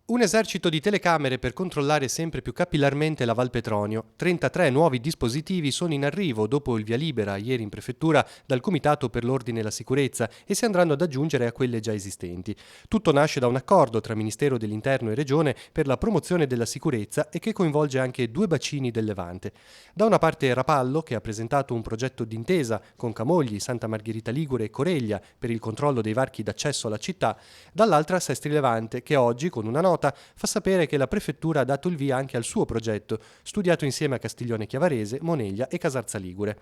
Un esercito di telecamere per controllare sempre più capillarmente la Val Petronio. 33 nuovi dispositivi sono in arrivo dopo il via libera ieri in prefettura dal Comitato per l'Ordine e la Sicurezza e si andranno ad aggiungere a quelle già esistenti. Tutto nasce da un accordo tra Ministero dell'Interno e Regione per la promozione della sicurezza e che coinvolge anche due bacini del Levante. Da una parte Rapallo, che ha presentato un progetto d'intesa con Camogli, Santa Margherita Ligure e Coreglia per il controllo dei varchi d'accesso alla città, dall'altra Sestri Levante, che oggi, con una nota, fa sapere che la prefettura ha dato il via anche al suo progetto, studiato insieme a Castiglione Chiavarese, Moneglia e Casarza Ligure.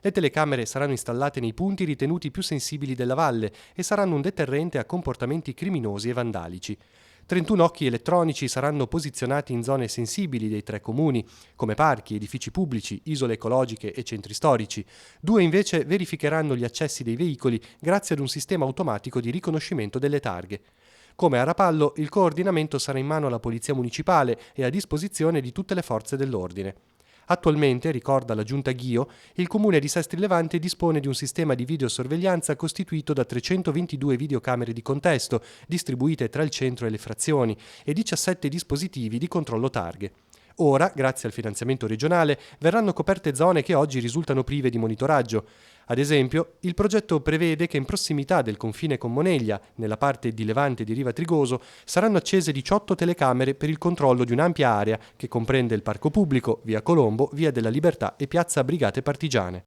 Le telecamere saranno installate nei punti ritenuti più sensibili della valle e saranno un deterrente a comportamenti criminosi e vandalici. 31 occhi elettronici saranno posizionati in zone sensibili dei tre comuni, come parchi, edifici pubblici, isole ecologiche e centri storici. 2 invece verificheranno gli accessi dei veicoli grazie ad un sistema automatico di riconoscimento delle targhe. Come a Rapallo, il coordinamento sarà in mano alla Polizia Municipale e a disposizione di tutte le forze dell'ordine. Attualmente, ricorda la Giunta Ghio, il comune di Sestri Levante dispone di un sistema di videosorveglianza costituito da 322 videocamere di contesto, distribuite tra il centro e le frazioni, e 17 dispositivi di controllo targhe. Ora, grazie al finanziamento regionale, verranno coperte zone che oggi risultano prive di monitoraggio. Ad esempio, il progetto prevede che in prossimità del confine con Moneglia, nella parte di Levante di Riva Trigoso, saranno accese 18 telecamere per il controllo di un'ampia area che comprende il parco pubblico, via Colombo, via della Libertà e piazza Brigate Partigiane.